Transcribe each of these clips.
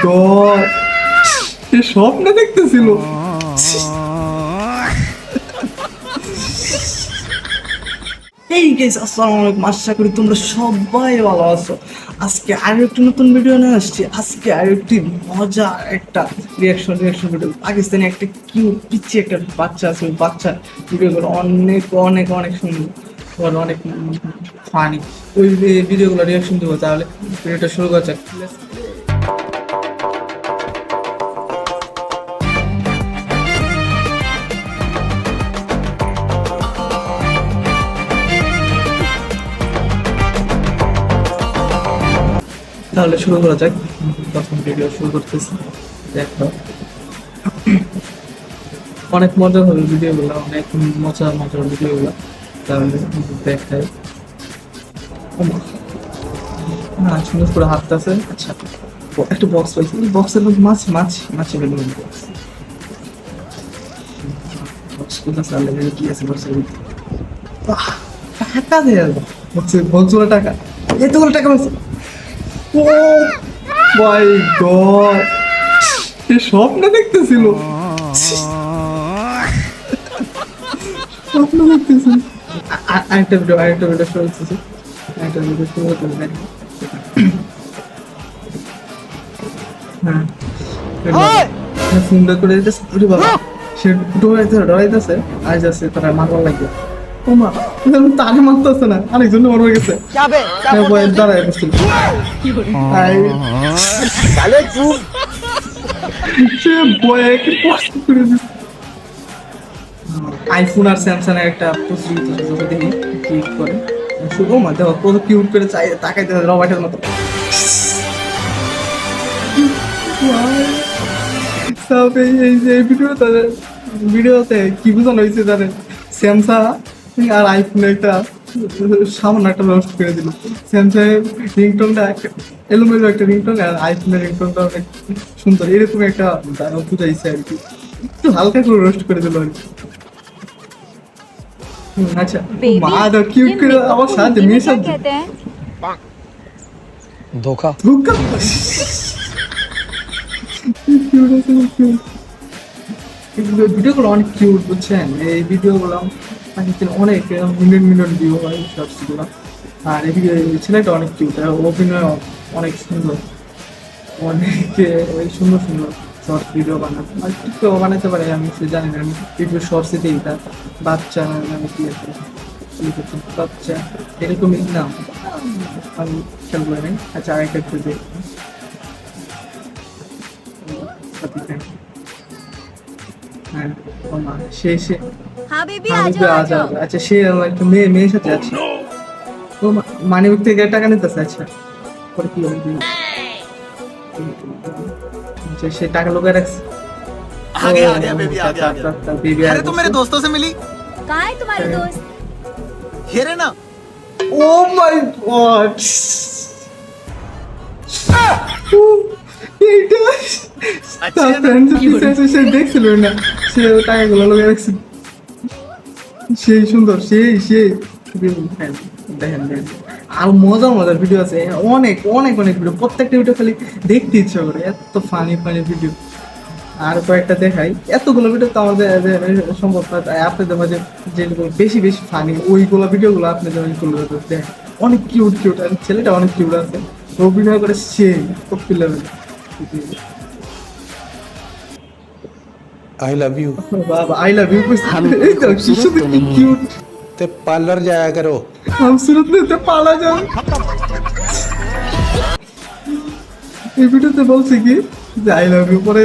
God, সে স্বপ্ন দেখতেছিল। এই guys, আসসালামু আলাইকুম, আশা করি তোমরা সবাই ভালো আছো। আজকে আরো একটি নতুন ভিডিও নিয়ে আসছি। আজকে আরো একটি মজা একটা রিয়াকশন ভিডিও। পাকিস্তানি একটা কিউট পিচ্ছি একটা বাচ্চা আছে, ওই বাচ্চা ভিডিওগুলো অনেক অনেক অনেক সুন্দর, অনেক ফানি। ওই ভিডিওগুলো রিয়াকশন দেবো। তাহলে ভিডিওটা শুরু করা যাক। তাহলে শুরু করা যাক। প্রথম ভিডিও শুরু করতেছি, দেখো। অনেক মজার হবে ভিডিওগুলো, অনেক মজার ভিডিওগুলো। তাহলে দেখাই। হ্যাঁ, সুন্দর করে হাত আছে। আচ্ছা, একটা বক্স পাইছি, এই বক্সের মধ্যে মাছি বেলুন বক্স কোথায় কি আছে বক্সের মধ্যে? টাকা দেওয়া যাবে, বক্সগুলো টাকা, এতগুলো টাকা পাইছে। ও মাই গড, সে স্বপ্ন দেখতেছিল। আরেকটা ভিডিও শুরু করতেছি। হ্যাঁ, সুন্দর করে দিতেছে। বাবা, সে ডরাইতেছে আজ আছে তারা মারবার লাগে। ও মা, তারে মারতেছে না, আরেকজন মরবে গেছে। দাঁড়ায় বসছিল। আইফোন আর স্যামসাং এর একটা প্রতিযোগিতা দেখি কি করে। শুভ মা দেখো কত কিউট করে চাই তাকাইতে রবার্টের মতো। এই ভিডিওতে কি বোঝানো হয়েছে জানেন? স্যামসাং আর আইফোনের একটা সামান্য একটা রোস্ট করে দিল। স্যামসাংয়ের রিংটোনটা এলোমেলো একটা রিংটোন, আর আইফোনের রিংটোনটা অনেক সুন্দর। এরকম একটা বুঝাইছে আর কি, একটু হালকা করে রোস্ট করে দিল আর কি। अच्छा माँ तो क्यों कर आवाज साथ मेरे साथ कहते हैं धोखा धोखा ভিডিওগুলো অনেক কিউট, বুঝছেন? এই ভিডিওগুলো পাকিস্তানে অনেক মিলিয়ন ভিউ হয় শর্টসগুলো। আর এই ছেলেটা অনেক কিউট, অভিনয় অনেক সুন্দর, অনেকে ওই সুন্দর শর্টস ভিডিও বানায়। আর টিকটক বানাতে পারে আমি সে জানি না, আমি ভিডিও শর্টসে দিই। তার বাচ্চা আমি কি আছে বাচ্চা এরকমই নাম আমি খেয়াল করে নেই। আচ্ছা, আরেকটা একটু দেখ। হ্যাঁ, সে हाँ बेबी आ जाओ आ जाओ আচ্ছা, সে একটা মেয়ের সাথে আছে। ও মানিব্যাগ থেকে টাকা নিতেছে। আচ্ছা, পরে কি হবে? সে টাকা লোকে রাখছে। आ गया बेबी आ गया अरे तुम मेरे दोस्तों से मिली कहाँ है तुम्हारे दोस्त ये रे ना ও মাই গড, সে দেখছিল না, সে টাকাগুলো লোকে রাখছে। সেই সুন্দর, সেই দেখেন আর মজার ভিডিও আছে অনেক ভিডিও। প্রত্যেকটা ভিডিও খালি দেখতে ইচ্ছা করে, এত ফানি ভিডিও। আর কয়েকটা দেখাই, এতগুলো ভিডিও তো আমাদের সম্ভব না। আপনাদের মাঝে যেগুলো বেশি ফানি ওইগুলো ভিডিওগুলো আপনাদের দেখেন। অনেক কিউট আর ছেলেটা অনেক কিউট আছে, অভিনয় করে সেই copy level. I love you বাবা, আই লাভ ইউ। এই তো কিউট। ते पार्लर जाया करो हम सूरत में तो पाला जाओ। এই ভিডিওতে বলছে কি যে আই লাভ ইউ, পরে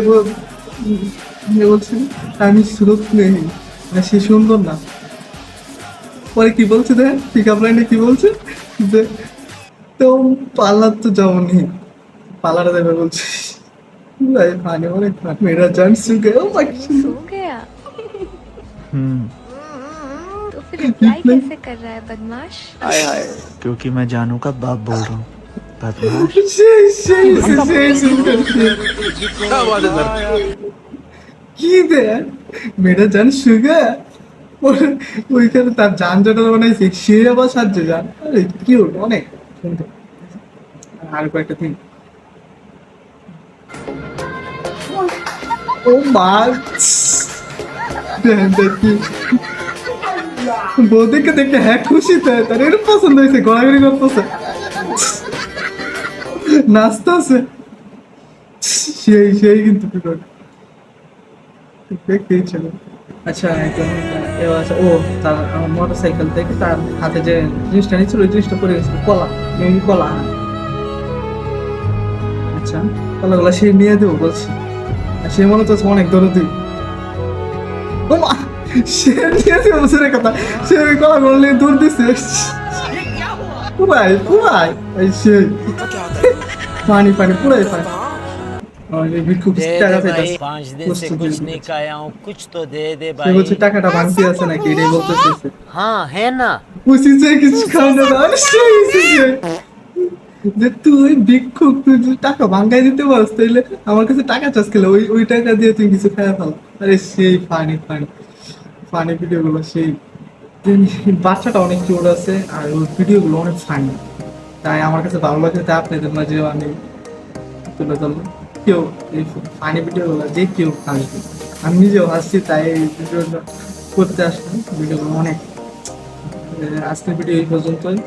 বলছে আমি সুরত নেই, সে সুন্দর না। পরে কি বলছে দেখেন, পিক আপ লাইনে কি বলছে যে তো পার্লার তো যাও নেই, পার্লারে দেবে বলছে। ফানি, অনেক মেয়েরা জান সুগে। ও মাই सो गया तो फिर रिप्लाई कैसे कर रहा है बदमाश हाय हाय क्योंकि मैं जानू का बाप बोल रहा हूँ बदमाश। क्या बात है सर কি দেয় মেয়েরা জান সুগা। ওইখানে তার যান যেটা বানাইছে সে আবার সাহায্যে যান। আরে কিউট অনেক। আর কয়েকটা থিং ও মা দেখি বউ দেখে দেখে হ্যাঁ খুশি তো তার এরকম পছন্দ হয়েছে ঘোরাঘুরি করতেছে নাচতেছে সেই কিন্তু দেখতে ইচ্ছে করে। আচ্ছা একজন ও তার মোটর সাইকেল থেকে তার হাতে যে জিনিসটা নিচ্ছিল ওই জিনিসটা পড়ে গেছিল কলা মেনলি কলা। আচ্ছা কলাগুলো সে নিয়ে দেবো বলছি আর সে মনে হচ্ছে অনেক দরদি ও মা সে নিয়ে দেবো বলছে রে কথা সে ওই কলাগুলো নিয়ে দৌড় দিচ্ছে পুরাই পুরাই সে পানি পানি পুরাই পানি ভিক্ষুক টাকা চাইতেছে 5 दिन से कुछ नहीं खाया हूँ कुछ तो दे दे সে भाई বলছে টাকাটা ভাঙতি আছে নাকি এটাই বলতেছে हाँ है ना পুষি যে কিছু খাওয়া না আর সেই যে তুই ভিক্ষুক তুই যদি টাকা ভাঙাই দিতে পারস তাহলে আমার কাছে টাকা চাষ খেলে ওই ওই টাকা দিয়ে তুই কিছু খাওয়া ফেল আরে সেই ফানি ফানি ফানি ভিডিওগুলো সেই বাচ্চাটা অনেক কিউট আছে আর ওর ভিডিওগুলো অনেক ফানি তাই আমার কাছে ভালো লাগে তাই আপনাদের মাঝে আমি তুলে ধরলাম কেউ এই ফানি ভিডিওগুলো যে কেউ হাসবে আমি নিজেও হাসছি তাই এই ভিডিওটা করতে আসলাম ভিডিওগুলো অনেক আজকের ভিডিও এই পর্যন্তই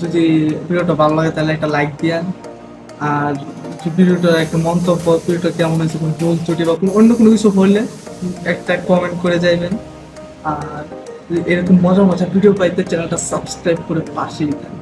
যদি ভিডিওটা ভালো লাগে তাহলে একটা লাইক দিয়ান আর ভিডিওটার একটা মন্তব্য ভিডিওটা কেমন হয়েছে কোনো ভুল ত্রুটি বা অন্য কোনো কিছু হলে একটা কমেন্ট করে যাইবেন আর এরকম মজার মজার ভিডিও পাইতে চ্যানেলটা সাবস্ক্রাইব করে পাশেই থাকবেন।